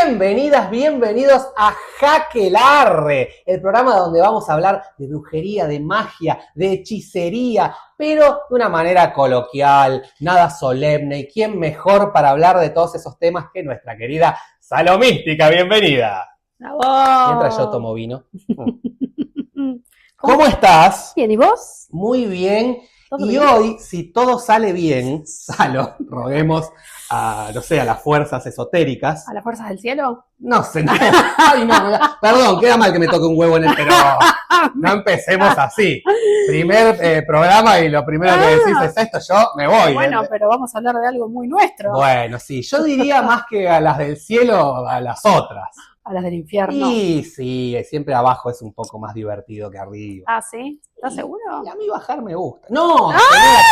Bienvenidas, bienvenidos a Jaquelarre, el programa donde vamos a hablar de brujería, de magia, de hechicería, pero de una manera coloquial, nada solemne. ¿Y quién mejor para hablar de todos esos temas que nuestra querida Salomística? Bienvenida. ¡Bravo! Mientras yo tomo vino. ¿Cómo estás? Bien, ¿y vos? Muy bien. ¿Todo Y bien? hoy, si todo sale bien, Salo, roguemos a, no sé, a las fuerzas esotéricas. ¿A las fuerzas del cielo? No sé, no. Ay, no, perdón, queda mal que me toque un huevo en el pero no empecemos así. Primer programa y lo primero que decís es esto, yo me voy. Bueno, pero vamos a hablar de algo muy nuestro. Bueno, sí, yo diría más que a las del cielo, a las otras. A las del infierno. Y sí, siempre abajo es un poco más divertido que arriba. Ah, ¿sí? ¿Estás seguro? Y a mí bajar me gusta. No, A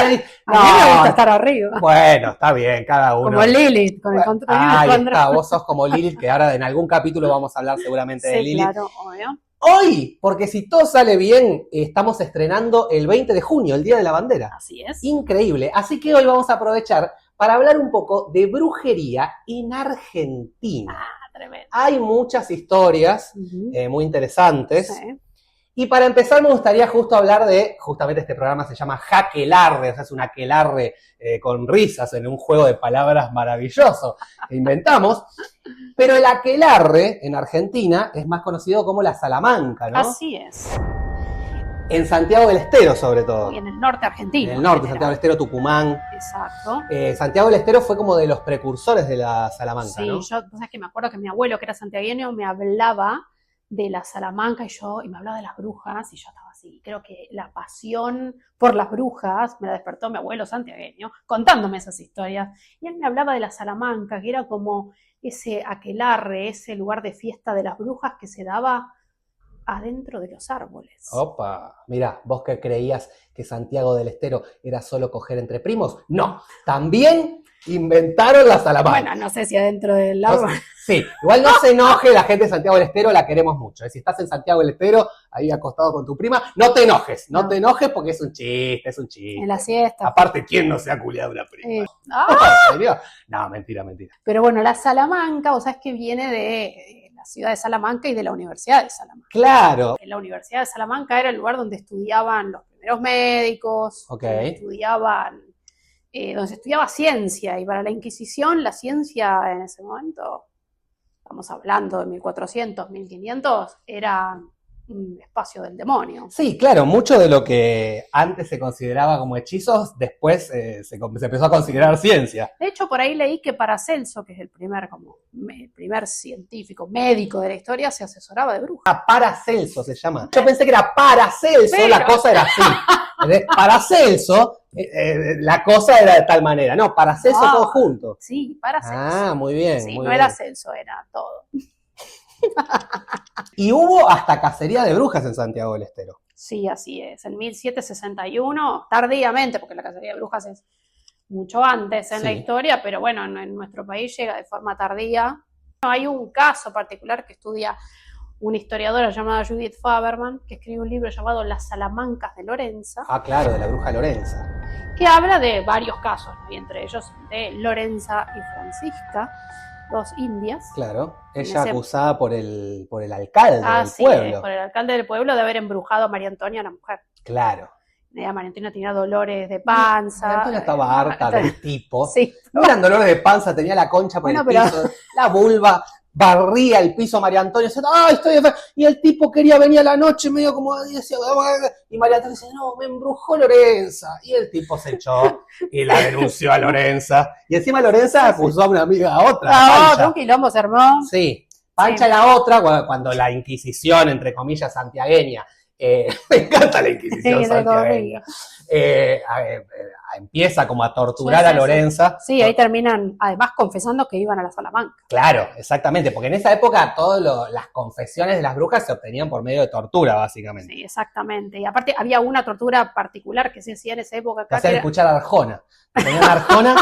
mí me no. gusta estar arriba. Bueno, está bien, cada uno. Como Lilith, con el control. Ahí está, vos sos como Lilith, que ahora en algún capítulo vamos a hablar seguramente de Sí, Lilith. claro, obvio. Hoy, porque si todo sale bien, estamos estrenando el 20 de junio, el Día de la Bandera. Así es. Increíble. Así que hoy vamos a aprovechar para hablar un poco de brujería en Argentina. Tremendo. Hay muchas historias Ujú. muy interesantes. Sí. Y para empezar me gustaría justo hablar de, justamente este programa se llama Jaquelarre, o sea, es un aquelarre con risas en un juego de palabras maravilloso que inventamos. Pero el aquelarre en Argentina es más conocido como la Salamanca, ¿no? Así es. En Santiago del Estero, sobre todo. Y en el norte argentino. En el norte, en Santiago del general. Estero, Tucumán. Exacto. Santiago del Estero fue como de los precursores de la Salamanca, Sí, ¿no? yo, pues es que me acuerdo que mi abuelo, que era santiagueño, me hablaba de la Salamanca y me hablaba de las brujas y yo estaba así. Creo que la pasión por las brujas me la despertó mi abuelo santiagueño contándome esas historias. Y él me hablaba de la Salamanca, que era como ese aquelarre, ese lugar de fiesta de las brujas que se daba adentro de los árboles. Opa, mirá, vos que creías que Santiago del Estero era solo coger entre primos. No, también inventaron la Salamanca. Bueno, no sé si adentro del árbol. Sí, igual no se enoje la gente de Santiago del Estero, la queremos mucho. Si estás en Santiago del Estero, ahí acostado con tu prima, no te enojes, no te enojes porque es un chiste, es un chiste. En la siesta. Aparte, ¿quién no se ha culiado una prima? Ah, ¿En serio? No, mentira. pero bueno, la Salamanca, o sea, es que viene de la ciudad de Salamanca y de la Universidad de Salamanca. Claro. En la Universidad de Salamanca era el lugar donde estudiaban los primeros médicos, Ok. donde se estudiaba ciencia, y para la Inquisición la ciencia en ese momento, estamos hablando de 1400, 1500, era un espacio del demonio. Sí, claro, mucho de lo que antes se consideraba como hechizos, después se empezó a considerar ciencia. De hecho, por ahí leí que Paracelso, que es el primer científico, médico de la historia, se asesoraba de brujas. Paracelso se llama. Yo pensé que era Paracelso, Pero- la cosa era así. Paracelso, la cosa era de tal manera. No, Paracelso Ah. todo junto. Sí, Paracelso. Ah, muy bien. Sí, muy no bien. era Celso, era todo. Y hubo hasta cacería de brujas en Santiago del Estero. Sí, así es. En 1761, tardíamente, porque la cacería de brujas es mucho antes en la Sí. historia, pero bueno, en nuestro país llega de forma tardía. Hay un caso particular que estudia una historiadora llamada Judith Faberman, que escribe un libro llamado Las Salamancas de Lorenza, Ah, claro, de la bruja Lorenza. que habla de varios casos, ¿no? Y entre ellos de Lorenza y Francisca, dos indias. Claro. En Ella ese- acusada por el alcalde del Así pueblo. es, por el alcalde del pueblo de haber embrujado a María Antonia, la mujer. Claro. María Antonia tenía dolores de panza. María Antonia estaba harta del tipo. Sí. No eran dolores de panza, tenía la concha por Bueno, el pero- piso, la vulva, barría el piso María Antonia, decía, ¡ay, estoy enferma! Y el tipo quería venir a la noche, medio como, y decía, y María Antonia decía, no, me embrujó Lorenza. Y el tipo se echó y la denunció a Lorenza. Y encima Lorenza acusó a una amiga, a otra, a Pancha. Un quilombo se armó. Sí, Pancha Sí. la otra, cuando la Inquisición, entre comillas, santiagueña, me encanta la Inquisición Sí, santiagueña, empieza como a torturar Sí, a sí, Lorenza. Sí, ahí terminan, además, confesando que iban a la Salamanca. Claro, exactamente, porque en esa época todas las confesiones de las brujas se obtenían por medio de tortura, básicamente. Sí, exactamente. Y aparte había una tortura particular que se hacía en esa época Te acá. hacían Que era- escuchar a Arjona. Te ponían Arjona,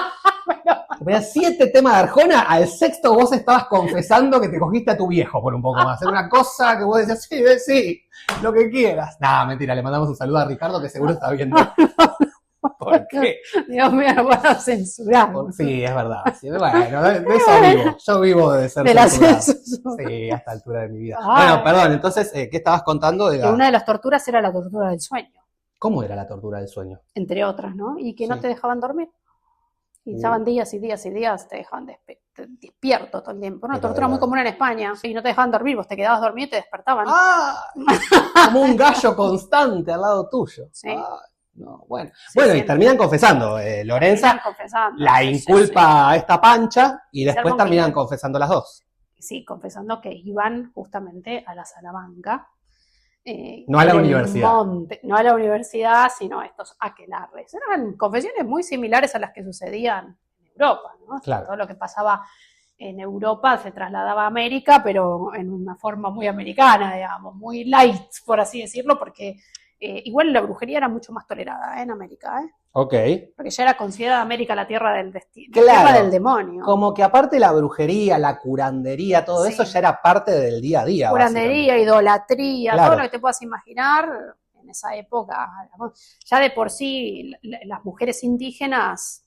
te ponían 7 temas de Arjona, al sexto vos estabas confesando que te cogiste a tu viejo por un poco más. Era una cosa que vos decías, sí, lo que quieras. Nah, mentira, le mandamos un saludo a Ricardo que seguro está viendo. ¿Por qué? Dios mío, no van a censurar. Sí, es verdad. Sí, bueno, de eso vivo. Yo vivo de ser De la censurado. censura. Sí, a esta altura de mi vida. Ay. Bueno, perdón, entonces, ¿qué estabas contando? Que una de las torturas era la tortura del sueño, ¿Cómo era la tortura del sueño? entre otras, ¿no? Y que no Sí. te dejaban dormir. Y estaban días y días y días, te dejaban despierto todo el tiempo. Una Pero tortura muy común en España. Y no te dejaban dormir, vos te quedabas dormido y te despertaban. ¡Ah! Como un gallo constante al lado tuyo. Sí. Ah, no, bueno. Sí, Bueno, y siempre. terminan confesando. Lorenza Terminan confesando. la Sí, inculpa a esta Pancha y después Algo que- terminan confesando las dos. Sí, confesando que iban justamente a la Salamanca. No a la en el universidad. monte, no a la universidad, sino a estos aquelarres. Eran confesiones muy similares a las que sucedían en Europa, ¿no? Claro. Todo lo que pasaba en Europa se trasladaba a América, pero en una forma muy americana, digamos, muy light, por así decirlo, porque igual la brujería era mucho más tolerada en América, Ok. porque ya era considerada América la tierra del destino, Claro. la tierra del demonio. Como que aparte la brujería, la curandería, todo Sí. eso ya era parte del día a día. Curandería, idolatría, Claro. todo lo que te puedas imaginar en esa época. Ya de por sí las mujeres indígenas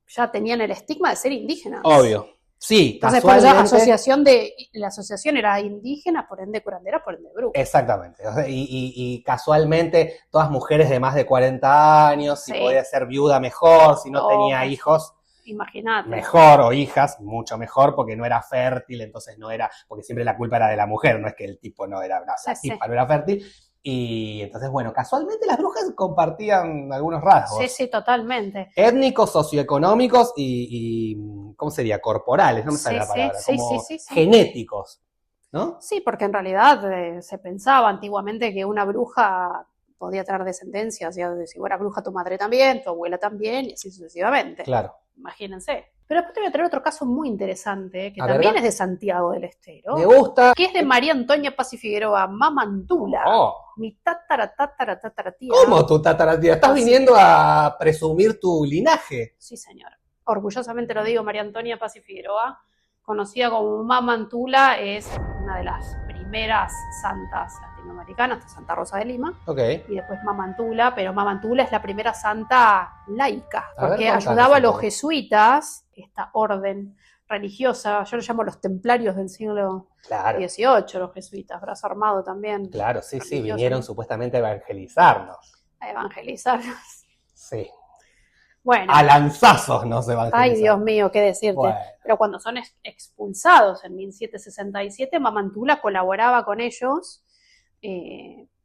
ya tenían el estigma de ser indígenas. Obvio. Sí, Entonces, por eso casualmente. la asociación era indígena, por ende curandera, por ende bruja. Exactamente. O sea, y casualmente todas mujeres de más de 40 años, si Sí. podía ser viuda mejor, si no tenía Todas. hijos, Imagínate. mejor, o hijas, mucho mejor, porque no era fértil, entonces no era, porque siempre la culpa era de la mujer, no es que el tipo no era, no, la Sí, tipa no era fértil. Y entonces, bueno, casualmente las brujas compartían algunos rasgos. Sí, sí, totalmente. Étnicos, socioeconómicos y ¿cómo sería? Corporales, no me sale Sí, la palabra, sí, como sí. genéticos, ¿no? Sí, porque en realidad se pensaba antiguamente que una bruja podía traer descendencia, o sea, si fuera bruja tu madre también, tu abuela también, y así sucesivamente. Claro. Imagínense. Pero después te voy a traer otro caso muy interesante, que A también ver. es de Santiago del Estero, Me gusta. que es de María Antonia Paz y Figueroa, Mamantula, Oh, mi tataratía. ¿cómo tu tataratía? ¿Estás Así. viniendo a presumir tu linaje? Sí, señora. Orgullosamente lo digo, María Antonia Paz y Figueroa, conocida como Mamantula, es una de las primeras santas latinoamericanas, Santa Rosa de Lima, Ok. y después Mamantula, pero Mamantula es la primera santa laica, A ver, porque contanos ayudaba a un los poco. jesuitas, esta orden religiosa, yo los llamo los templarios del siglo Claro, XVIII, los jesuitas, brazo armado también, claro, sí, religioso, vinieron ¿no? supuestamente a evangelizarnos. A evangelizar. Sí. Bueno, A lanzazos nos evangelizaron. ay Dios mío, qué decirte. Bueno, Pero cuando son expulsados en 1767, Mamantula colaboraba con ellos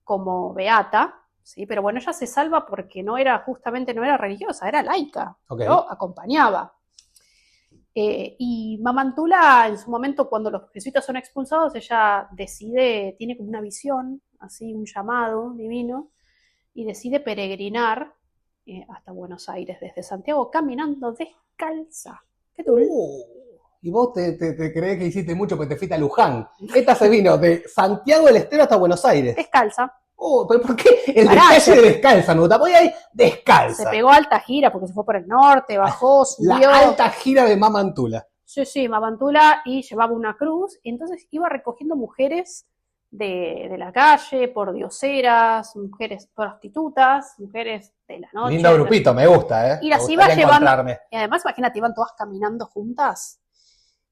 como beata, ¿sí? Pero bueno, ella se salva porque no era religiosa, era laica, ok. pero acompañaba. Y Mamantula, en su momento, cuando los jesuitas son expulsados, ella tiene como una visión, así un llamado divino, y decide peregrinar hasta Buenos Aires desde Santiago, caminando descalza. ¿Qué tú? Y vos te creés que hiciste mucho porque te fuiste a Luján. Esta se vino de Santiago del Estero hasta Buenos Aires. Descalza. ¿Pero por qué el Pará, detalle de descalza? Me gusta. Voy ahí descalza. Se pegó alta gira porque se fue por el norte, bajó, La subió. alta gira de Mamantula. Sí, Mamantula, y llevaba una cruz, y entonces iba recogiendo mujeres de la calle, por dioseras, mujeres prostitutas, mujeres de la noche. Lindo grupito, me gusta, ¿eh? Y las Me iba gustaría llevando. encontrarme. Y además, imagínate, iban todas caminando juntas.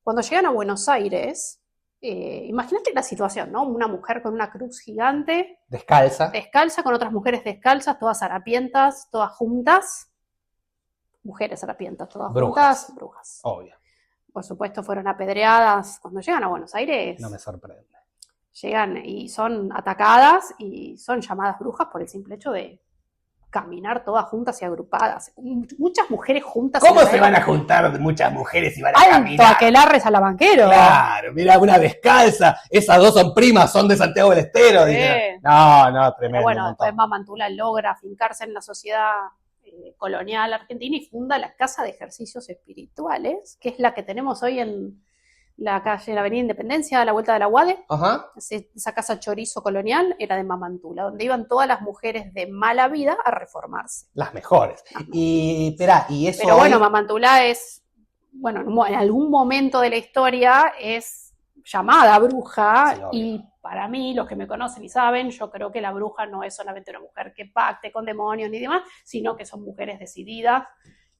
Cuando llegan a Buenos Aires, imagínate la situación, ¿no? Una mujer con una cruz gigante, Descalza. descalza, con otras mujeres descalzas, todas harapientas, todas juntas. Mujeres harapientas, todas Brujas. juntas, brujas. Obvio, Por supuesto, fueron apedreadas. Cuando llegan a Buenos Aires, no me sorprende. llegan y son atacadas y son llamadas brujas por el simple hecho de caminar todas juntas y agrupadas. Muchas mujeres juntas. ¿Cómo en la se van a época. juntar muchas mujeres y van a Alto caminar? aquelarre salamanquero. Claro, mira, una descalza. Esas dos son primas, son de Santiago del Estero. Sí. Dije, no, tremendo. Pero bueno, un montón. después Mamantula logra afincarse en la sociedad colonial argentina y funda la Casa de Ejercicios Espirituales, que es la que tenemos hoy en la calle, en la Avenida Independencia, a la vuelta de la UADE. Ajá. Esa casa chorizo colonial era de Mamantula, donde iban todas las mujeres de mala vida a reformarse. Las mejores. Y, espera, y eso. Pero bueno, hoy- Mamantula es, bueno, en algún momento de la historia llamada bruja, Sí, obvio. y para mí, los que me conocen y saben, yo creo que la bruja no es solamente una mujer que pacte con demonios ni demás, sino que son mujeres decididas,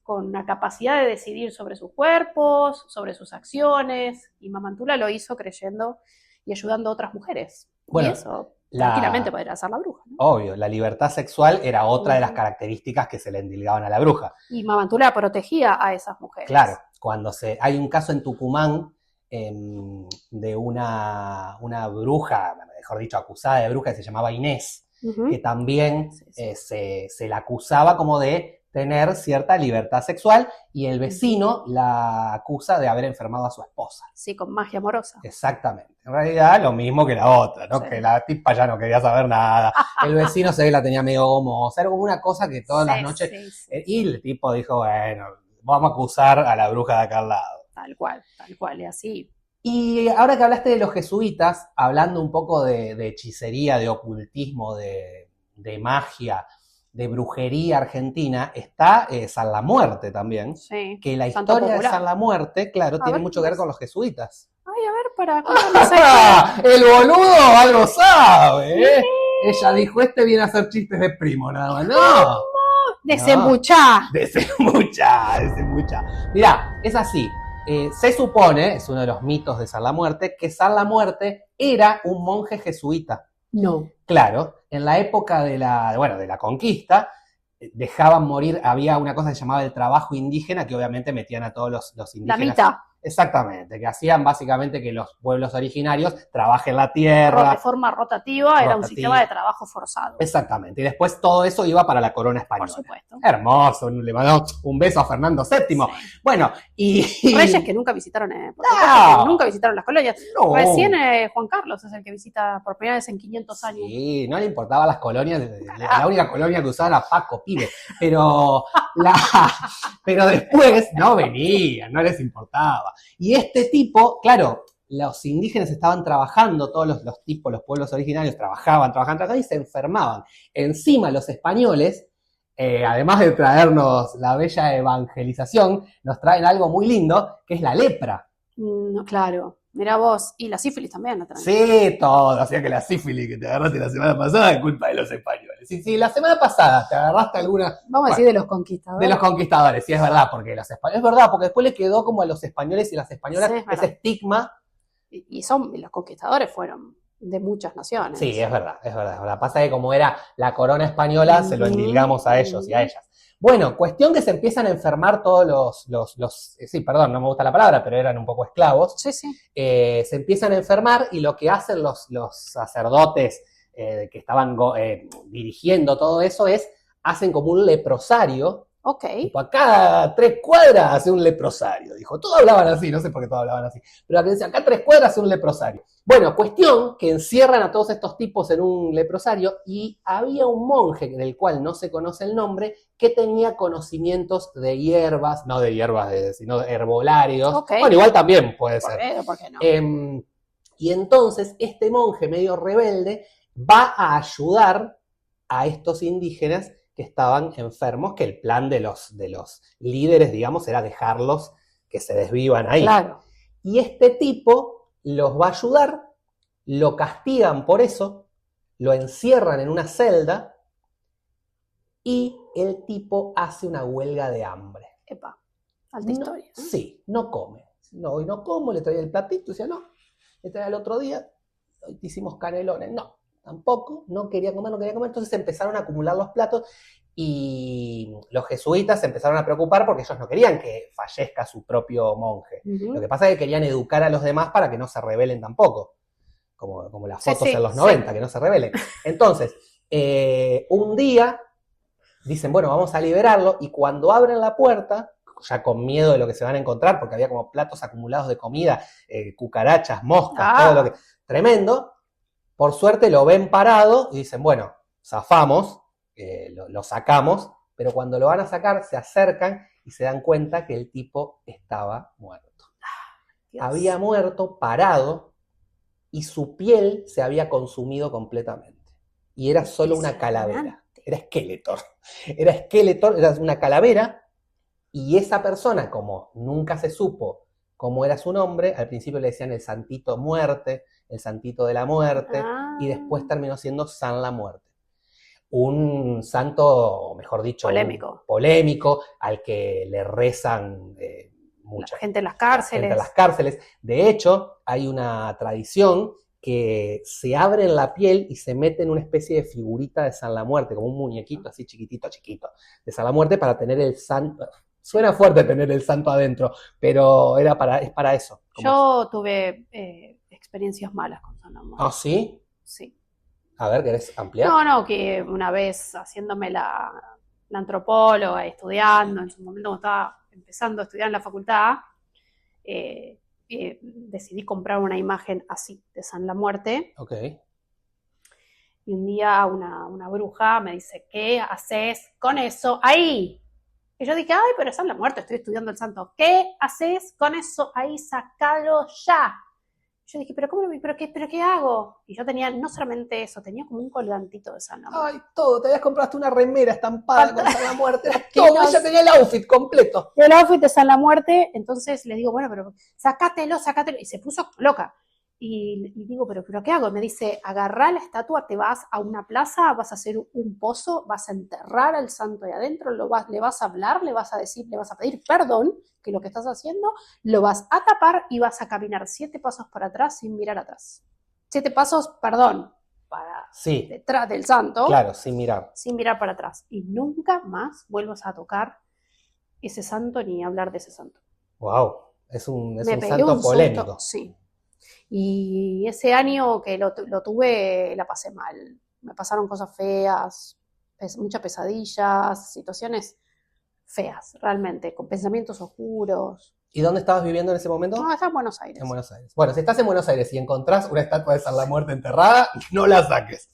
con una capacidad de decidir sobre sus cuerpos, sobre sus acciones, y Mamantula lo hizo creyendo y ayudando a otras mujeres. Bueno, y eso tranquilamente podría hacer la bruja, ¿no? obvio, la libertad sexual era otra de las características que se le endilgaban a la bruja. Y Mamantula protegía a esas mujeres. Claro, hay un caso en Tucumán de una bruja, mejor dicho, acusada de bruja, que se llamaba Inés, que también se la acusaba como de tener cierta libertad sexual, y el vecino la acusa de haber enfermado a su esposa. Sí, con magia amorosa. Exactamente. En realidad, lo mismo que la otra, ¿no? Sí. Que la tipa ya no quería saber nada. El vecino se ve que la tenía medio gomosa. Era como una cosa que todas las noches... Y el tipo dijo, bueno, vamos a acusar a la bruja de acá al lado. Tal cual, y así. Y ahora que hablaste de los jesuitas, hablando un poco de hechicería, de ocultismo, de magia, de brujería argentina, está San la Muerte también. Sí. Que la historia de San la Muerte, claro, tiene mucho que ver con los jesuitas. Ay, a ver, para... El boludo algo sabe, ¿eh? Sí. Ella dijo, viene a hacer chistes de primo, nada más. ¡No! Desembuchá. Mirá, es así. Se supone, es uno de los mitos de San la Muerte, que San la Muerte era un monje jesuita. No. Claro, en la época de la conquista, dejaban morir, había una cosa que se llamaba el trabajo indígena, que obviamente metían a todos los indígenas. La mitad. Exactamente, que hacían básicamente que los pueblos originarios trabajen la tierra. De forma rotativa, era un sistema de trabajo forzado. Exactamente, y después todo eso iba para la corona española. Por supuesto. Hermoso, le mandó un beso a Fernando VII. Sí. Bueno, y... Reyes que nunca visitaron, nunca visitaron las colonias. No. Recién Juan Carlos es el que visita por primera vez en 500 años. Sí, no le importaban las colonias, la única colonia que usaba era Paco Pibe, pero después no venían, no les importaba. Y este tipo, claro, los indígenas estaban trabajando, todos los pueblos originarios trabajaban y se enfermaban. Encima los españoles, además de traernos la bella evangelización, nos traen algo muy lindo, que es la lepra. Claro, mirá vos, y la sífilis también la traen. Sí, todo, o sea que la sífilis que te agarraste la semana pasada es culpa de los españoles. Sí, la semana pasada te agarraste alguna... Vamos a decir de los conquistadores. De los conquistadores, sí, es verdad, porque los españoles, es verdad, porque después le quedó como a los españoles y las españolas ese estigma. Y los conquistadores fueron de muchas naciones. Sí, es verdad. Pasa que como era la corona española, se lo endilgamos a ellos y a ellas. Bueno, cuestión que se empiezan a enfermar todos sí, perdón, no me gusta la palabra, pero eran un poco esclavos. Sí. Se empiezan a enfermar, y lo que hacen los sacerdotes que estaban dirigiendo todo eso hacen como un leprosario. Ok. Tipo, a cada 3 cuadras hace un leprosario. Dijo, todos hablaban así, no sé por qué todos hablaban así. Pero acá 3 cuadras hace un leprosario. Bueno, cuestión que encierran a todos estos tipos en un leprosario, y había un monje del cual no se conoce el nombre, que tenía conocimientos de hierbas, no de hierbas, sino de herbolarios. Okay. Bueno, igual también puede ser. ¿Por qué no? Y entonces este monje medio rebelde va a ayudar a estos indígenas que estaban enfermos, que el plan de los líderes, digamos, era dejarlos que se desvivan ahí. Claro. Y este tipo los va a ayudar, lo castigan por eso, lo encierran en una celda, y el tipo hace una huelga de hambre. Epa, alta historia. ¿No? Sí, no come. No, hoy no como, le traía el platito, decía no. Le traía el otro día, hoy te hicimos canelones, no. Tampoco, no quería comer, entonces empezaron a acumular los platos, y los jesuitas se empezaron a preocupar porque ellos no querían que fallezca su propio monje. Lo que pasa es que querían educar a los demás para que no se rebelen tampoco, como las fotos en los 90, que no se rebelen. Entonces, un día dicen, bueno, vamos a liberarlo, y cuando abren la puerta, ya con miedo de lo que se van a encontrar, porque había como platos acumulados de comida, cucarachas, moscas, todo lo que... Tremendo. Por suerte lo ven parado y dicen, bueno, zafamos, lo sacamos, pero cuando lo van a sacar se acercan y se dan cuenta que el tipo estaba muerto. Había muerto parado, y su piel se había consumido completamente. Y era solo una calavera. Era Skeletor. Era una calavera, y esa persona, como nunca se supo como era su nombre, al principio le decían el Santito Muerte, el Santito de la Muerte, y después terminó siendo San la Muerte. Un santo, o mejor dicho, polémico, al que le rezan mucha gente en las cárceles. De hecho, hay una tradición que se abre en la piel y se mete en una especie de figurita de San la Muerte, como un muñequito así chiquitito, de San la Muerte para tener el santo. Suena fuerte tener el santo adentro, pero es para eso. Yo tuve experiencias malas con San la Muerte. ¿Ah, sí? Sí. A ver, ¿querés ampliar? No, que una vez haciéndome la antropóloga, estudiando, en su momento cuando estaba empezando a estudiar en la facultad, decidí comprar una imagen así, de San la Muerte. Ok. Y un día una bruja me dice, ¿qué haces con eso ahí? Y yo dije, ay, pero San la Muerte, estoy estudiando el santo. ¿Qué haces con eso ahí? Sacalo ya. Yo dije, ¿pero qué hago? Y yo tenía no solamente eso, tenía como un colgantito de San la Muerte. Ay, todo, te habías comprado una remera estampada con San la Muerte, todo, ella tenía el outfit completo. El outfit de San la Muerte, entonces le digo, bueno, pero sacátelo, y se puso loca. Y digo, ¿pero qué hago? Y me dice, agarrá la estatua, te vas a una plaza, vas a hacer un pozo, vas a enterrar al santo ahí adentro, le vas a hablar, le vas a decir, le vas a pedir perdón, que lo que estás haciendo, lo vas a tapar y vas a caminar 7 pasos para atrás sin mirar atrás. 7 pasos, perdón, para detrás del santo. Claro, sin mirar. Sin mirar para atrás. Y nunca más vuelvas a tocar ese santo ni hablar de ese santo. Wow, es un santo polémico. Susto, sí. Y ese año que lo tuve, la pasé mal. Me pasaron cosas feas, muchas pesadillas, situaciones feas, realmente, con pensamientos oscuros. ¿Y dónde estabas viviendo en ese momento? No, estaba en Buenos Aires. En Buenos Aires. Bueno, si estás en Buenos Aires y encontrás una estatua de San la Muerte enterrada, no la saques.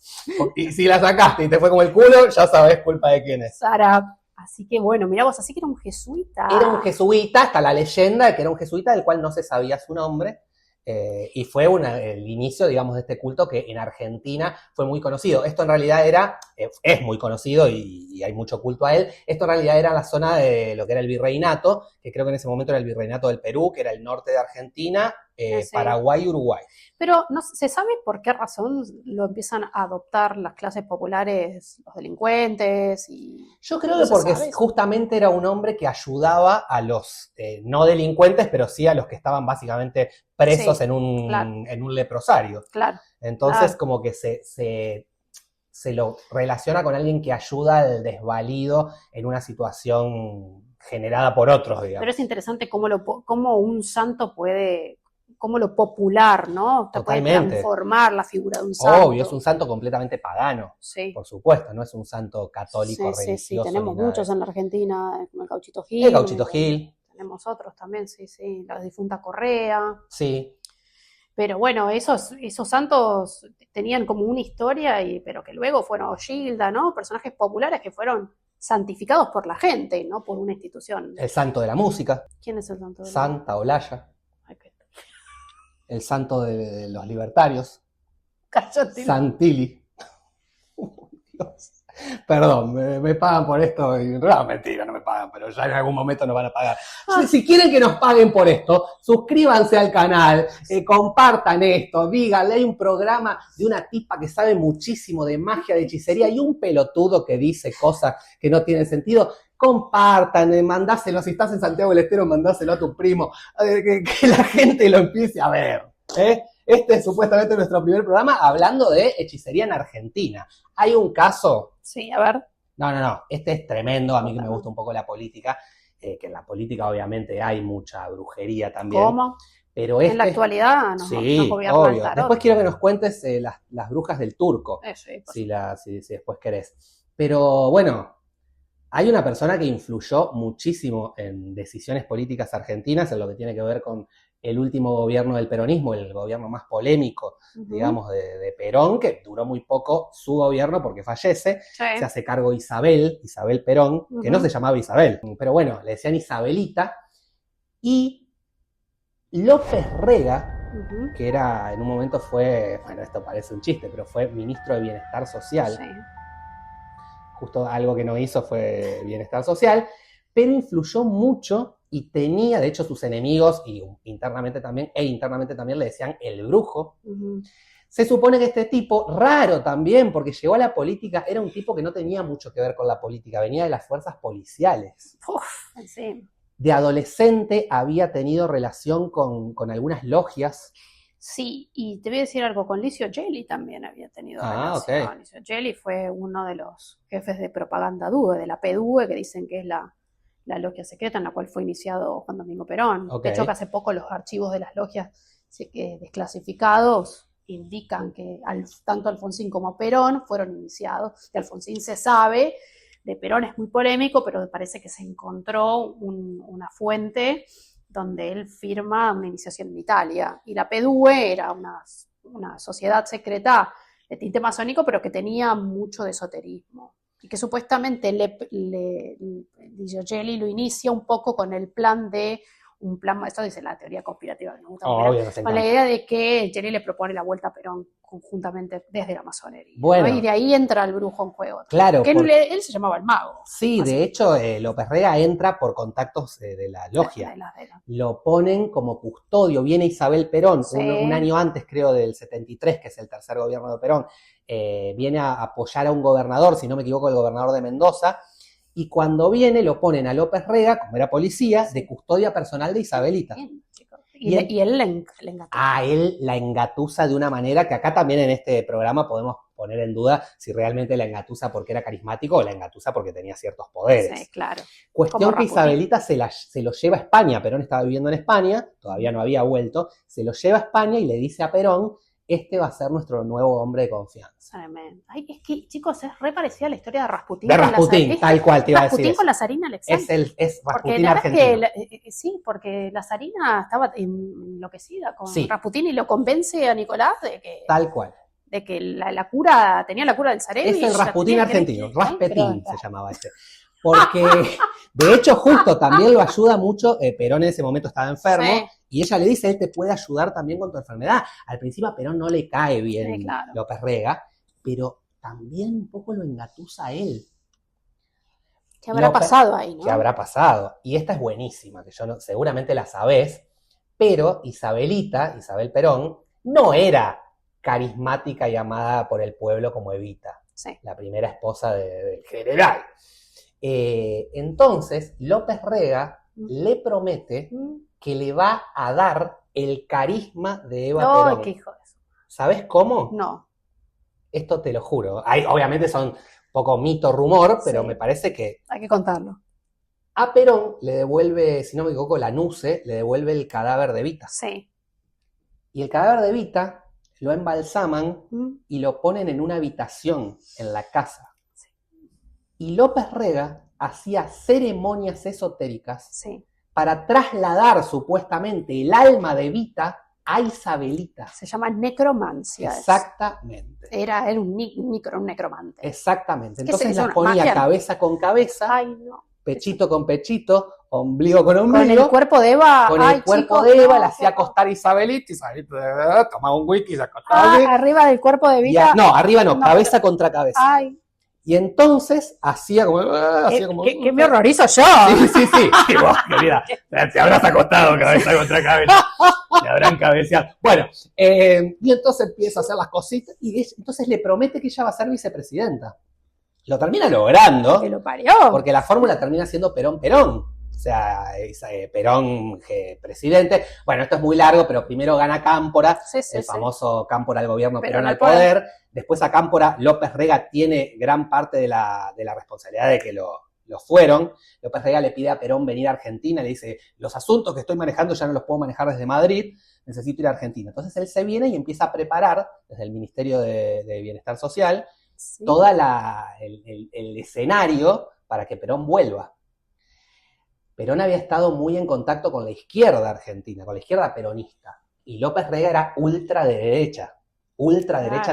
Y si la sacaste y te fue como el culo, ya sabés culpa de quién es. Sara. Así que bueno, mirá vos, así que era un jesuita. Era un jesuita, hasta la leyenda de que era un jesuita del cual no se sabía su nombre. Y fue el inicio, digamos, de este culto que en Argentina fue muy conocido. Esto en realidad es muy conocido y hay mucho culto a él. Esto en realidad era la zona de lo que era el virreinato, que creo que en ese momento era el virreinato del Perú, que era el norte de Argentina, Paraguay y Uruguay. Pero no se sabe por qué razón lo empiezan a adoptar las clases populares, los delincuentes y... Yo creo que porque justamente era un hombre que ayudaba a los no delincuentes, pero sí a los que estaban básicamente presos en un leprosario. Claro. Entonces como que se lo relaciona con alguien que ayuda al desvalido en una situación generada por otros, digamos. Pero es interesante cómo un santo puede... Como lo popular, ¿no? Totalmente. Puede transformar la figura de un santo. Obvio, es un santo completamente pagano. Sí. Por supuesto, no es un santo católico religioso. Sí, tenemos muchos en la Argentina, como el Gauchito Gil. El Gauchito Gil. Tenemos otros también, sí. La difunta Correa. Sí. Pero bueno, esos santos tenían como una historia, pero que luego fueron Gilda, ¿no? Personajes populares que fueron santificados por la gente, no por una institución. El santo de la música. ¿Quién es el santo de la música? Santa Olalla. El santo de los libertarios. Cállate. Santilli. Dios. Perdón, me pagan por esto. No, mentira, no me pagan, pero ya en algún momento nos van a pagar. Si quieren que nos paguen por esto, suscríbanse al canal, compartan esto, díganle, hay un programa de una tipa que sabe muchísimo de magia, de hechicería, y un pelotudo que dice cosas que no tienen sentido. Compartan, mandáselo, si estás en Santiago del Estero, mandáselo a tu primo, que la gente lo empiece a ver. Este es supuestamente nuestro primer programa hablando de hechicería en Argentina. Hay un caso... Sí, a ver. No, este es tremendo, a mí que me gusta un poco la política, que en la política obviamente hay mucha brujería también. ¿Cómo? Pero en la actualidad no. Sí, obvio. Después quiero que nos cuentes las brujas del Turco, si después querés. Pero bueno... Hay una persona que influyó muchísimo en decisiones políticas argentinas, en lo que tiene que ver con el último gobierno del peronismo, el gobierno más polémico, digamos, de Perón, que duró muy poco su gobierno porque fallece. Se hace cargo Isabel Perón, que no se llamaba Isabel, pero bueno, le decían Isabelita. Y López Rega, que era, en un momento fue, bueno, esto parece un chiste, pero fue ministro de Bienestar Social. Sí. Justo algo que no hizo fue bienestar social, pero influyó mucho y tenía, de hecho, sus enemigos, y internamente también le decían el brujo. Ujú. Se supone que este tipo, raro también, porque llegó a la política, era un tipo que no tenía mucho que ver con la política, venía de las fuerzas policiales. Uf, sí. De adolescente había tenido relación con algunas logias. Sí, y te voy a decir algo, con Licio Gelli también había tenido relación. Ok. Licio Gelli fue uno de los jefes de propaganda DUE, de la PDUE, que dicen que es la logia secreta en la cual fue iniciado Juan Domingo Perón. Ok. De hecho, que hace poco los archivos de las logias desclasificados indican que tanto Alfonsín como Perón fueron iniciados. De Alfonsín se sabe, de Perón es muy polémico, pero parece que se encontró una fuente donde él firma una iniciación en Italia. Y la PDUE era una sociedad secreta de tinte masónico, pero que tenía mucho de esoterismo. Y que supuestamente Di Giogelli lo inicia un poco con el plan de esto dice la teoría conspirativa, que me gusta mucho, con la idea de que Gelli le propone la vuelta a Perón conjuntamente desde la masonería. Bueno, ¿no? Y de ahí entra el brujo en juego. Claro. Porque él se llamaba el mago. Sí, de hecho, López Rega entra por contactos de la logia. Lo ponen como custodio. Viene Isabel Perón, sí. un año antes, creo, del 73, que es el tercer gobierno de Perón. Viene a apoyar a un gobernador, si no me equivoco, el gobernador de Mendoza. Y cuando viene, lo ponen a López Rega, como era policía, de custodia personal de Isabelita. Bien, y él la engatusa. Él la engatusa de una manera que acá también en este programa podemos poner en duda si realmente la engatusa porque era carismático o la engatusa porque tenía ciertos poderes. Sí, claro. Cuestión que Isabelita se lo lleva a España. Perón estaba viviendo en España, todavía no había vuelto. Se lo lleva a España y le dice a Perón, este va a ser nuestro nuevo hombre de confianza. Ay, es que, chicos, es re parecida a la historia de Rasputín. De Rasputín, tal cual te iba a decir. Rasputín con la zarina Alexandra. Es Rasputín argentino. Sí, porque la zarina estaba enloquecida con Rasputín y lo convence a Nicolás de que... Tal cual. De que la cura, tenía la cura del Zarevich. Es el Rasputín argentino, Raspetín se llamaba ese. Porque, de hecho, justo también lo ayuda mucho, Perón en ese momento estaba enfermo, sí. Y ella le dice, él te puede ayudar también con tu enfermedad. Al principio a Perón no le cae bien, sí, claro. López Rega, pero también un poco lo engatusa a él. ¿Qué habrá pasado ahí, no? ¿Qué habrá pasado? Y esta es buenísima, que seguramente la sabés, pero Isabel Perón, no era carismática y amada por el pueblo como Evita, sí. La primera esposa del general. Entonces, López Rega le promete que le va a dar el carisma de Eva Perón. ¿Qué hijo de eso? ¿Sabes cómo? No. Esto te lo juro. Obviamente son un poco mito, rumor, pero sí. Me parece que... Hay que contarlo. A Perón le devuelve, si no me equivoco, Lanuse le devuelve el cadáver de Evita. Sí. Y el cadáver de Evita lo embalsaman y lo ponen en una habitación en la casa. Sí. Y López Rega hacía ceremonias esotéricas, sí. Para trasladar supuestamente el alma de Evita a Isabelita. Se llama necromancia. Exactamente. Era un necromante. Exactamente. Entonces las ponía cabeza con cabeza, ay, no. Pechito con pechito, ombligo con ombligo. Con el cuerpo de Eva. Con el cuerpo de Eva, la hacía acostar Isabelita, Isabelita tomaba un whisky y se acostaba. Arriba del cuerpo de Evita. No, arriba no, cabeza contra cabeza. Ay. Y entonces hacía como... ¿Qué me horrorizo yo? Sí. Y vos, querida, te habrás acostado cabeza contra cabeza. Te habrán cabeceado. Bueno, y entonces empieza a hacer las cositas y entonces le promete que ella va a ser vicepresidenta. Lo termina logrando. Que lo parió. Porque la fórmula termina siendo Perón-Perón. O sea, Perón presidente. Bueno, esto es muy largo, pero primero gana Cámpora, el famoso Cámpora al gobierno, Perón al poder. Después a Cámpora, López Rega tiene gran parte de la responsabilidad de que lo fueron. López Rega le pide a Perón venir a Argentina, le dice, los asuntos que estoy manejando ya no los puedo manejar desde Madrid, necesito ir a Argentina. Entonces él se viene y empieza a preparar, desde el Ministerio de Bienestar Social, todo el escenario para que Perón vuelva. Perón había estado muy en contacto con la izquierda argentina, con la izquierda peronista. Y López Rega era ultraderecha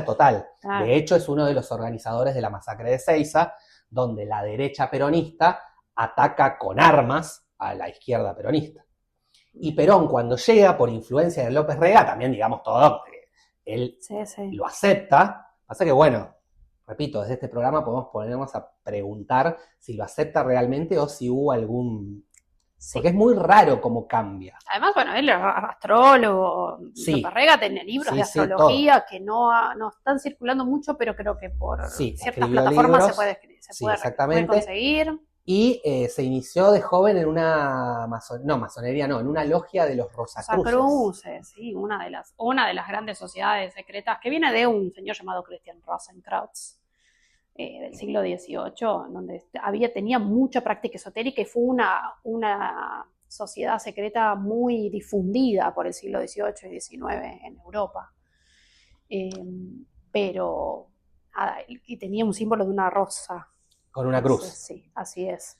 total. De hecho, es uno de los organizadores de la masacre de Ezeiza, donde la derecha peronista ataca con armas a la izquierda peronista. Y Perón, cuando llega, por influencia de López Rega, también digamos todo, él lo acepta. Pasa que, bueno, repito, desde este programa podemos ponernos a preguntar si lo acepta realmente o si hubo algún Sí. Porque es muy raro cómo cambia. Además, bueno, él es astrólogo, Sí. López Rega tiene libros Sí, de sí, astrología que no están circulando mucho, pero creo que por Sí, ciertas escribió plataformas libros. se Sí, puede exactamente. conseguir. Y se inició de joven en una masonería no, en una logia de los Rosacruces. Rosacruces, sí, una de las grandes sociedades secretas que viene de un señor llamado Christian Rosenkreuz, del siglo XVIII, donde tenía mucha práctica esotérica y fue una sociedad secreta muy difundida por el siglo XVIII y XIX en Europa. Pero y tenía un símbolo de una rosa. Con una cruz. Sí, así es.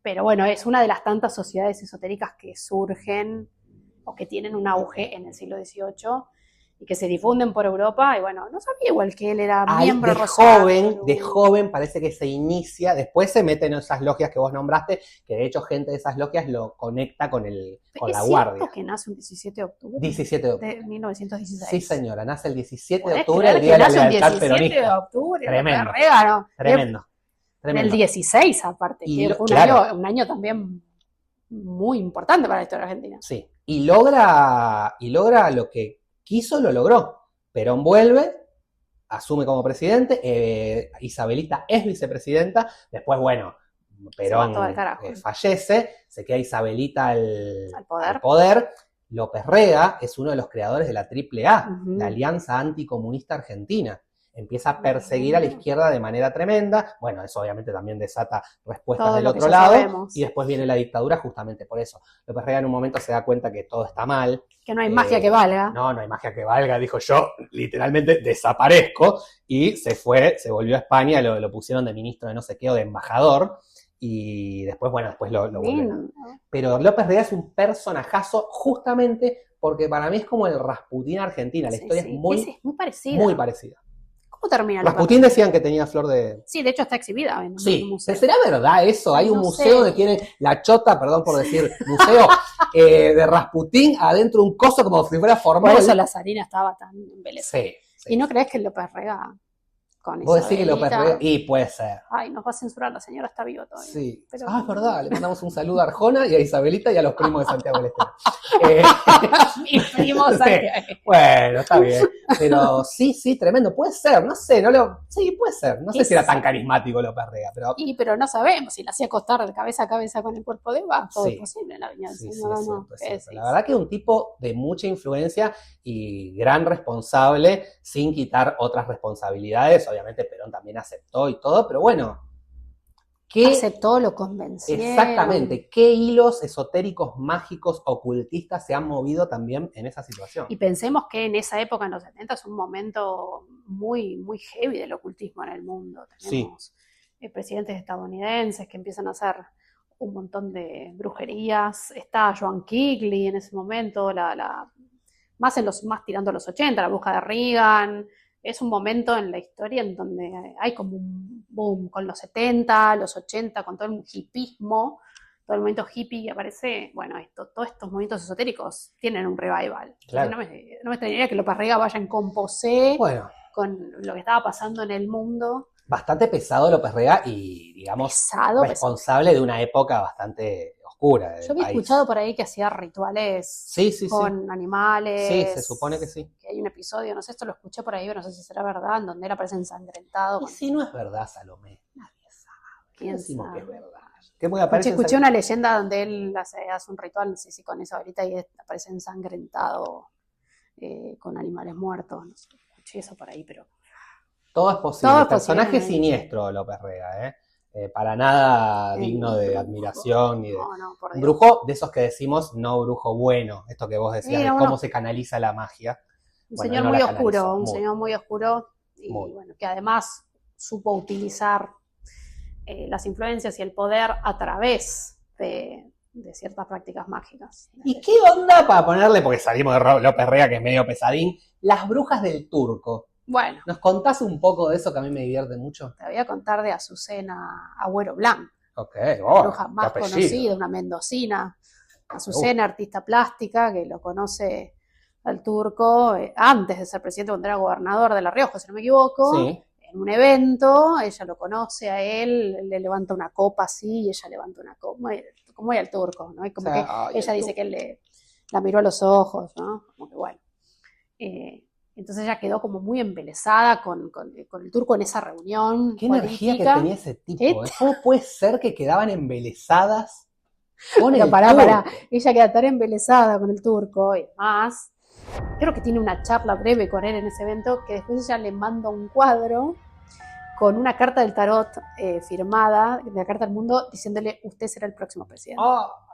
Pero bueno, es una de las tantas sociedades esotéricas que surgen o que tienen un auge en el siglo XVIII y que se difunden por Europa. Y bueno, no sabía igual que él era miembro de joven parece que se inicia, después se mete en esas logias que vos nombraste, que de hecho gente de esas logias lo conecta con la guardia. ¿Es que nace un 17 de octubre? 17 de octubre. De 1916. Sí, señora, nace el 17 de ¿Podés octubre, creer el día de que la nace un lealtad 17 peronista. de octubre? Tremendo. Tremendo. Tremendo. Del 16 aparte, Y que fue claro, un año también muy importante para la historia argentina. Sí, y logra lo que quiso, lo logró. Perón vuelve, asume como presidente, Isabelita es vicepresidenta, después, bueno, Perón fallece, se queda Isabelita al poder. López Rega es uno de los creadores de la AAA, la Alianza Anticomunista Argentina. Empieza a perseguir a la izquierda de manera tremenda. Bueno, eso obviamente también desata respuestas todo del otro lado. Sabemos. Y después viene la dictadura justamente por eso. López Rega en un momento se da cuenta que todo está mal. Que no hay magia que valga. No hay magia que valga. Dijo, yo literalmente desaparezco. Y se volvió a España, lo pusieron de ministro de no sé qué o de embajador. Y después, bueno, lo volvieron. Pero López Rega es un personajazo justamente porque para mí es como el Rasputín argentina. La historia es muy parecida. Muy parecida. ¿Cómo termina? Rasputín decían que tenía flor de... Sí, de hecho está exhibida en un museo. ¿Será verdad eso? Hay un museo donde tiene la chota, perdón por decir museo, de Rasputín adentro un coso como si fuera formal. Por eso la zarina estaba tan embelesada. Sí. ¿Y no crees que López Rega con ¿Vos decís que López Rega? Y puede ser. Ay, nos va a censurar, la señora está viva todavía. Sí. Pero... es verdad, le mandamos un saludo a Arjona y a Isabelita y a los primos de Santiago del Estero. Mis primos Santiago. Bueno, está bien. Pero sí, tremendo. Puede ser, no sé, sí, puede ser. No sé si era tan carismático López Rega, pero... pero no sabemos, si la hacía acostar de cabeza a cabeza con el cuerpo de Eva, todo es posible en la viña del Señor. La verdad que es un tipo de mucha influencia y gran responsable, sin quitar otras responsabilidades. Obviamente Perón también aceptó y todo, pero bueno. Aceptó, lo convencieron. Exactamente. ¿Qué hilos esotéricos, mágicos, ocultistas se han movido también en esa situación? Y pensemos que en esa época, en los 70, es un momento muy, muy heavy del ocultismo en el mundo. Tenemos presidentes estadounidenses que empiezan a hacer un montón de brujerías. Está Joan Kigley en ese momento, más tirando a los 80, la bruja de Reagan. Es un momento en la historia en donde hay como un boom con los 70, los 80, con todo el hipismo, todo el movimiento hippie que aparece. Bueno, todos estos movimientos esotéricos tienen un revival. Claro. No me extrañaría que López Rega vaya en composé con lo que estaba pasando en el mundo. Bastante pesado López Rega y, digamos, responsable de una época bastante oscura. Yo había escuchado por ahí que hacía rituales con animales. Sí, se supone que sí. Que hay un episodio, no sé, esto lo escuché por ahí, pero no sé si será verdad, en donde él aparece ensangrentado. Y si no es verdad, Salomé, nadie sabe. ¿Quién sabe? Que es verdad. Escuché una leyenda donde él hace un ritual, con Isabelita y aparece ensangrentado con animales muertos. No sé, escuché eso por ahí, pero... Todo es posible. Personaje siniestro López Rega, para nada digno de admiración ni de brujo, de esos que decimos no brujo bueno, esto que vos decías de cómo se canaliza la magia. Un señor muy oscuro, señor muy oscuro y bueno, que además supo utilizar las influencias y el poder a través de ciertas prácticas mágicas. ¿Y qué onda para ponerle, porque salimos de López Rega que es medio pesadín, las brujas del Turco? Bueno. ¿Nos contás un poco de eso que a mí me divierte mucho? Te voy a contar de Azucena Agüero Blanc. La bruja más conocida, una mendocina. Azucena, artista plástica, que lo conoce al Turco antes de ser presidente, cuando era gobernador de La Rioja, si no me equivoco. Sí. en un evento, ella lo conoce a él, le levanta una copa así, y ella levanta una copa, como al turco, ¿no? Y como que ella dice que él la miró a los ojos, ¿no? Como que bueno. Entonces ella quedó como muy embelesada con el turco en esa reunión. Qué política. energía que tenía ese tipo, ¿eh? ¿Cómo puede ser que quedaban embelesadas con Pero el pará, turco? ella queda tan embelesada con el turco y más. Creo que tiene una charla breve con él en ese evento, que después ella le manda un cuadro con una carta del tarot firmada, de la Carta del Mundo, diciéndole, usted será el próximo presidente.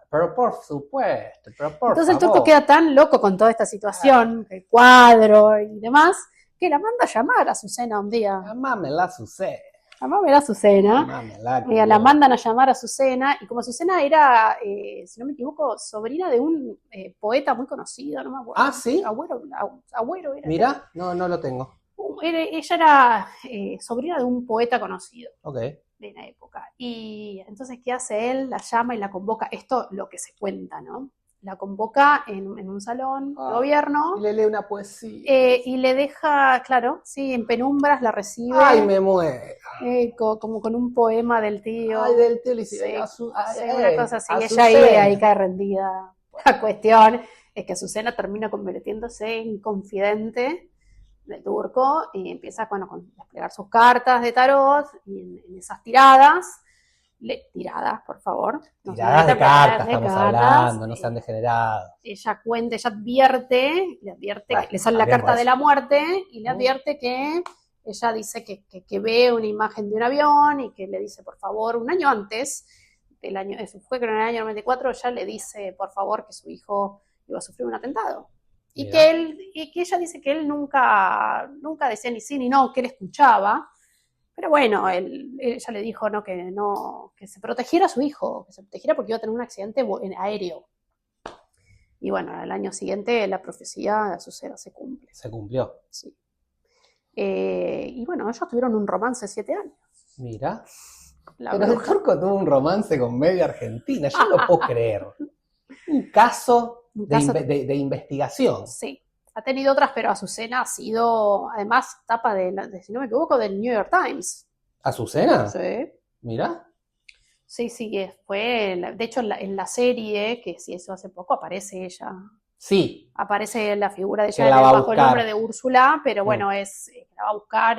Pero por supuesto, pero por Entonces favor. el turco queda tan loco con toda esta situación, el cuadro y demás, que la manda a llamar a Azucena un día. Amámela, Susé. Llamámela a Azucena. Amámela. La mandan a llamar a Azucena, y como Azucena era, si no me equivoco, sobrina de un poeta muy conocido, no me acuerdo. Ah, ¿sí? Agüero era. Mirá, no lo tengo. Ella era sobrina de un poeta conocido. Ok. De la época. Y entonces, ¿qué hace él? La llama y la convoca. Esto lo que se cuenta, ¿no? La convoca en un salón de gobierno. Y le lee una poesía. Y le deja, claro, sí, en penumbras la recibe. Ay, me muero. Como con un poema del tío. Ay, del tío le sí, dice, una cosa así. Ella ahí cae rendida. La cuestión es que Azucena termina convirtiéndose en confidente del turco y empieza con desplegar sus cartas de tarot, y en esas tiradas, por favor. Tiradas de cartas, estamos hablando, no sean degenerados. Ella advierte, le sale la carta de la muerte y le advierte que ella dice que ve una imagen de un avión y que le dice, por favor, un año antes, eso fue creo en el año 94, ella le dice, por favor, que su hijo iba a sufrir un atentado. Y que ella dice que él nunca decía ni sí ni no, que él escuchaba, pero bueno, ella le dijo que se protegiera a su hijo, que se protegiera porque iba a tener un accidente aéreo. Y bueno, al año siguiente la profecía de Azucena se cumple. Se cumplió. Sí. Y bueno, ellos tuvieron un romance de 7 años. Mira. Pero el turco tuvo un romance con media argentina, yo no lo puedo creer. Un caso de investigación. Sí, ha tenido otras, pero Azucena ha sido, además, tapa si no me equivoco, del New York Times. ¿Azucena? Sí. Mira. Sí, fue, de hecho en la serie, que sí, eso hace poco, aparece ella. Sí. Aparece la figura de ella bajo el nombre de Úrsula, pero bueno, la va a buscar.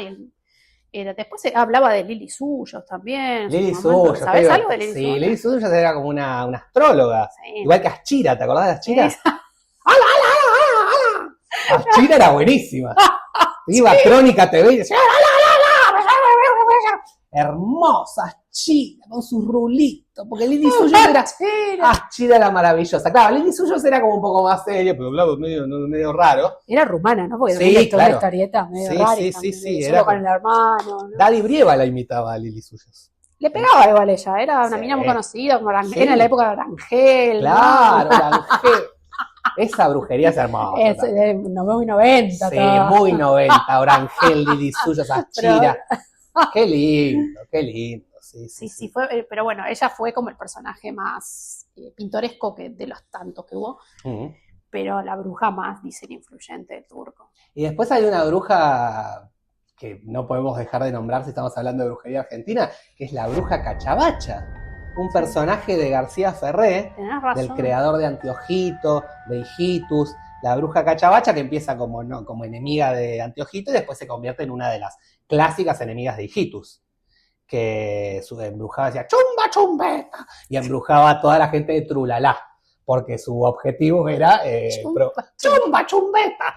Después hablaba de Lili Suyos también. Lili Suyos. ¿Sabes algo de Lili Suyos? Sí, Lili Suyos era como una astróloga. Sí. Igual que Aschira, ¿te acordás de Aschira? Sí. ¡Hala! Aschira era buenísima. Iba a Crónica TV y decía hermosa Aschira con sus rulitos, porque Lili Suyos era Aschira era maravillosa. Claro, Lili Suyos era como un poco más serio, pero hablaba medio raro. Era rumana, ¿no? Porque sí, claro. Una historieta medio rara. Sí. Era con el hermano, ¿no? Daddy Brieva la imitaba a Lili Suyos. Le pegaba igual ella, era una mina muy conocida, como Orangel, era en la época de Orangel. Claro, Orangel. Esa brujería es hermosa. Muy 90. Sí, todo. Muy 90, Orangel, Lili Suyos, Aschira. Qué lindo. Sí, fue, pero bueno, ella fue como el personaje más pintoresco de los tantos que hubo, pero la bruja más, dicen, influyente del turco. Y después hay una bruja que no podemos dejar de nombrar si estamos hablando de brujería argentina, que es la bruja Cachabacha, un personaje de García Ferré, del creador de Anteojito, de Hijitus, la bruja Cachabacha, que empieza como enemiga de Anteojito y después se convierte en una de las clásicas enemigas de Hijitus, que su embrujaba decía chumba chumbeta y embrujaba a toda la gente de Trulalá, porque su objetivo era chumba chumbeta.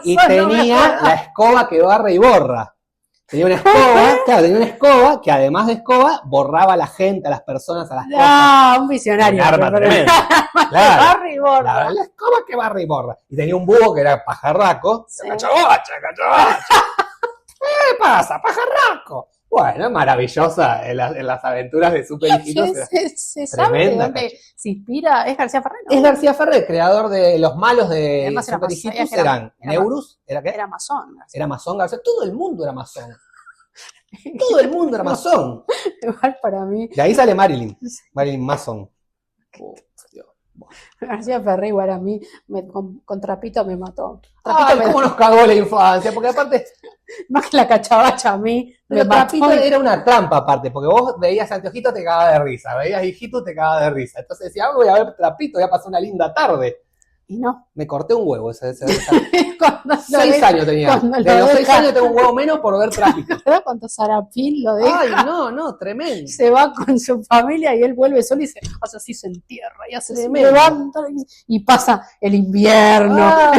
Y tenía la escoba que barra y borra. Tenía una escoba que además de escoba borraba a la gente, a las personas, a las cosas. Un visionario. Un arma tremenda. Claro. Barra y borra. La escoba que barra y borra. Y tenía un búho que era pajarraco. Sí. Cachabacha. ¿Qué pasa, pajarraco? Bueno, maravillosa en las aventuras de Super Hijitos. Se sabe de dónde se inspira. ¿Es García Ferré? ¿No? Es García Ferré, creador de los malos de Super Hijitos. Eran Neurus. ¿Era qué? Era masón. Era masón García. Todo el mundo era masón. Todo el mundo era masón. Igual para mí. De ahí sale Marilyn Manson. García Ferrer igual a mí, con Trapito me mató. Trapito Ay, cómo nos cagó la infancia, porque aparte, más que la cachabacha a mí, me pero mató. Trapito era una trampa aparte, porque vos veías Anteojito, te cagaba de risa, veías Hijito, te cagaba de risa. Entonces decía, voy a ver Trapito, voy a pasar una linda tarde. Y no. Me corté un huevo esa. Cuando 6 años tenía. cuando De lo los 6 deja- años tengo un huevo menos por ver Trapito. ¿Verdad? Cuando Sarapín lo deja, Ay, no, tremendo. se va con su familia y él vuelve solo y se hace así, se entierra y hace así, Tremendo. levanta y pasa el invierno. Ah,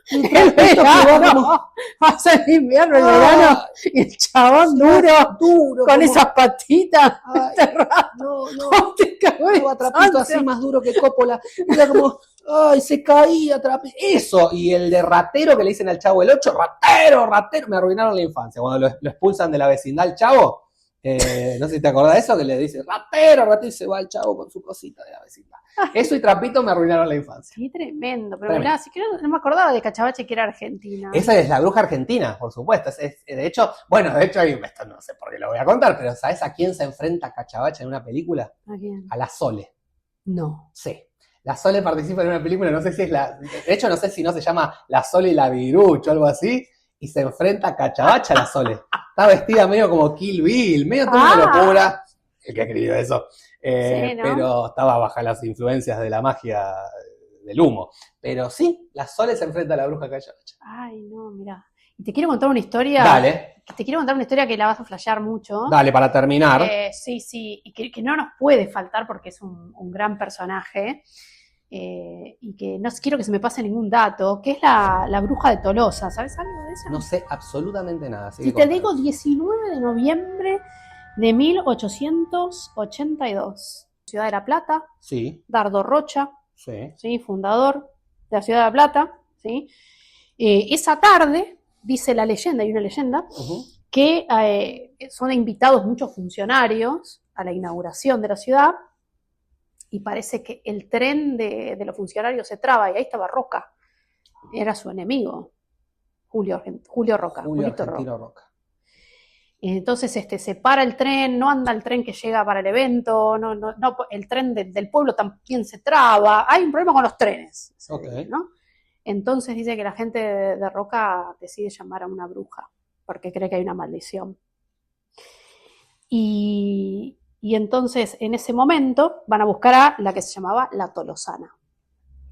y El Trapito quedó verano, como pasa el invierno, el verano, y el chabón duro, con como- esas patitas, Ay, no. te cagó de Estaba Trapito así ansia. más duro que Coppola. Era como, ay, se caía Trapito. Eso, y el de ratero que le dicen al Chavo el 8, ratero. Me arruinaron la infancia. Cuando lo expulsan de la vecindad al Chavo, no sé si te acordás de eso, que le dice ratero, y se va el Chavo con su cosita de la vecindad. Eso y Trapito me arruinaron la infancia. Sí, tremendo, pero Tremendo. mirá, si quiero, no me acordaba de Cachabache que era argentina. Esa es la bruja argentina, por supuesto. De hecho, esto no sé por qué lo voy a contar, pero ¿sabes a quién se enfrenta Cachabacha en una película? ¿A quién? A la Sole. No. Sí. La Sole participa en una película, no sé si es de hecho, no sé si no se llama La Sole y la Viruch o algo así, y se enfrenta a Cachabacha la Sole. Está vestida medio como Kill Bill, medio toda una locura. El que ha escribido eso. Sí, ¿no? Pero estaba bajo las influencias de la magia del humo. Pero sí, la Sole se enfrenta a la bruja Cachabacha. Ay, no, mirá. Y te quiero contar una historia. Dale, Te quiero contar una historia que la vas a flashear mucho. dale, para terminar. Sí, y que no nos puede faltar porque es un gran personaje. Y que no quiero que se me pase ningún dato, que es la bruja de Tolosa. ¿Sabes algo de eso? No sé absolutamente nada. Si te digo 19 de noviembre de 1882, Ciudad de La Plata, Sí, Dardo Rocha, sí. ¿sí? Fundador de la Ciudad de La Plata, ¿sí? Esa tarde, dice la leyenda, hay una leyenda, Ujú. que son invitados muchos funcionarios a la inauguración de la ciudad y parece que el tren de los funcionarios se traba y ahí estaba Roca, era su enemigo, Julio Roca, Julio Julito Roca. Argentino Roca. Entonces se para el tren, no anda el tren que llega para el evento, no, el tren del pueblo también se traba, hay un problema con los trenes, Ok. ¿no? Entonces dice que la gente de Roca decide llamar a una bruja, porque cree que hay una maldición. Y entonces en ese momento van a buscar a la que se llamaba la Tolosana.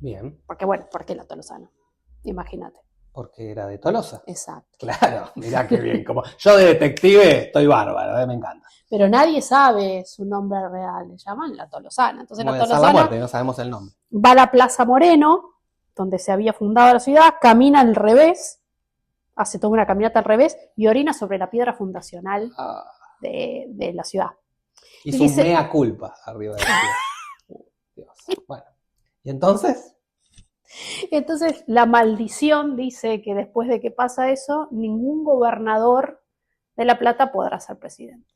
Bien, Porque bueno, ¿por qué la Tolosana? Imagínate. porque era de Tolosa. Exacto. Claro, mirá qué bien. Como yo de detective estoy bárbaro, me encanta. Pero nadie sabe su nombre real, le llaman la Tolosana. Entonces Como la de San la Tolosana muerte, no sabemos el nombre. va a la Plaza Moreno, donde se había fundado la ciudad, camina al revés, hace toda una caminata al revés y orina sobre la piedra fundacional Ah, de la ciudad. hizo Y dice- un mea culpa arriba de la ciudad. Dios. Bueno, ¿y entonces? Entonces la maldición dice que después de que pasa eso, ningún gobernador de La Plata podrá ser presidente.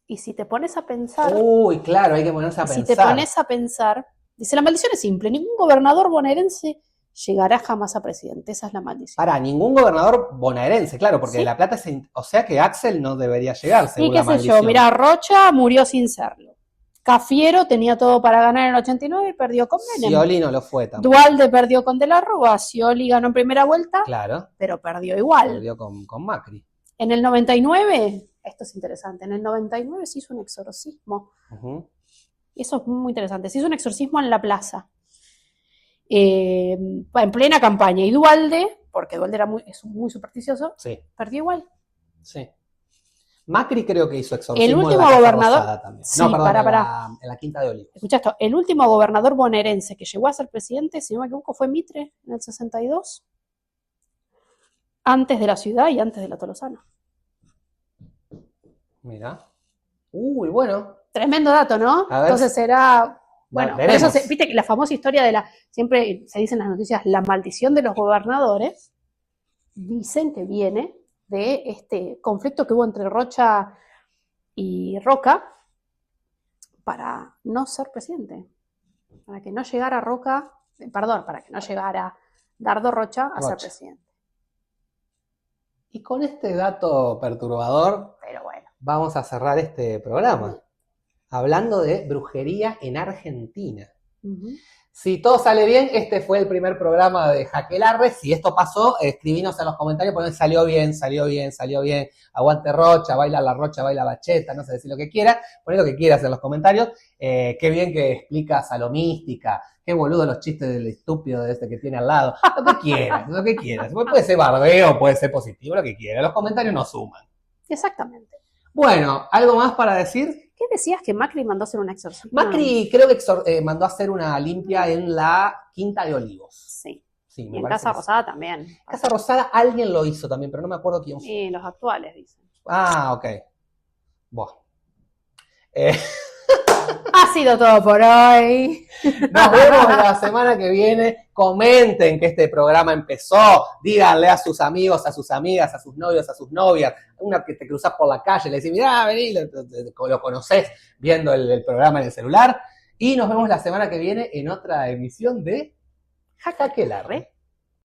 Y si te pones a pensar, Uy, claro, hay que ponerse a si pensar. te pones a pensar, dice la maldición es simple, ningún gobernador bonaerense llegará jamás a presidente, esa es la maldición. Para ningún gobernador bonaerense, claro, porque Sí. de La Plata o sea que Axel no debería llegar, Y según qué la sé maldición. yo, mirá, Rocha murió sin serlo. Cafiero tenía todo para ganar en el 89 y perdió con Menem. Scioli no lo fue tampoco. Duhalde perdió con De la Rúa, Scioli ganó en primera vuelta, Claro, pero perdió igual. perdió con Macri. En el 99, esto es interesante, en el 99 se hizo un exorcismo. Ujú. Eso es muy interesante. Se hizo un exorcismo en la plaza, en plena campaña. Y Duhalde, porque Duhalde es muy supersticioso, Sí, perdió igual. sí. Macri creo que hizo exorcismo El último en la Casa gobernador- Rosada también. Sí, No, perdón, pará. en la Quinta de Olivos. Escucha esto, el último gobernador bonaerense que llegó a ser presidente, si no me equivoco, fue Mitre en el 62, antes de la ciudad y antes de la Tolosana. Mira. Uy, bueno. Tremendo dato, ¿no? A ver. Entonces será, bueno, por veremos. eso viste que la famosa historia siempre se dice en las noticias, la maldición de los gobernadores, dicen que viene de este conflicto que hubo entre Rocha y Roca para no ser presidente, para que no llegara para que no llegara Dardo Rocha a ser Rocha. presidente. Y con este dato perturbador Pero bueno, vamos a cerrar este programa. hablando de brujería en Argentina. Ujú. Si todo sale bien, este fue el primer programa de Jaquelarre. Si esto pasó, escribinos en los comentarios, ponen salió bien, salió bien, salió bien. Aguante Rocha, baila la Rocha, baila bacheta, no sé, decir lo que quieras. Poné lo que quieras en los comentarios. Qué bien que explicas a lo mística. Qué boludo los chistes del estúpido de este que tiene al lado. Lo que quieras, lo que quieras. Puede ser bardeo, puede ser positivo, lo que quieras. Los comentarios no suman. Exactamente. Bueno, ¿algo más para decir? ¿Qué decías que Macri mandó hacer un exorcismo? Macri creo que mandó a hacer una limpia en la Quinta de Olivos. Sí. Sí, Y me en parece Casa que sí. Rosada también. Casa Rosada alguien lo hizo también, pero no me acuerdo quién fue. Y los actuales, dicen. Ah, ok. Buah. Ha sido todo por hoy. Nos vemos la semana que viene. Comenten que este programa empezó. Díganle a sus amigos, a sus amigas, a sus novios, a sus novias. Una que te cruzás por la calle, le decís, mirá, vení, lo conocés viendo el programa en el celular. Y nos vemos la semana que viene en otra emisión de Jaquelarre.